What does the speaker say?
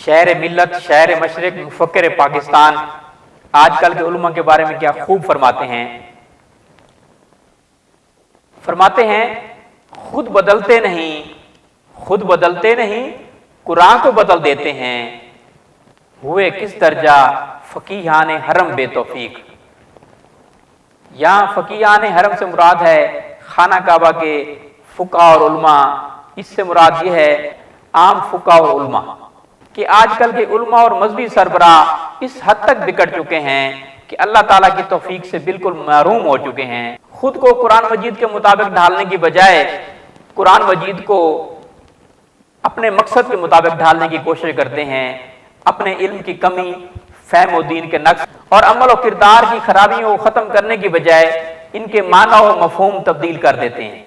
شہر ملت، شہر مشرق، مفکر پاکستان آج کل کے علماء کے بارے میں کیا خوب فرماتے ہیں۔ فرماتے ہیں خود بدلتے نہیں قرآن کو بدل دیتے ہیں، ہوئے کس درجہ فقیہان حرم بے توفیق۔ یہاں فقیہان حرم سے مراد ہے خانہ کعبہ کے فقہاء اور علماء، اس سے مراد یہ ہے عام فقہاء اور علماء کہ آج کل کے علماء اور مذہبی سربراہ اس حد تک بگڑ چکے ہیں کہ اللہ تعالیٰ کی توفیق سے بالکل محروم ہو چکے ہیں۔ خود کو قرآن مجید کے مطابق ڈھالنے کی بجائے قرآن مجید کو اپنے مقصد کے مطابق ڈھالنے کی کوشش کرتے ہیں، اپنے علم کی کمی، فہم و دین کے نقص اور عمل و کردار کی خرابیوں کو ختم کرنے کی بجائے ان کے معنی و مفہوم تبدیل کر دیتے ہیں۔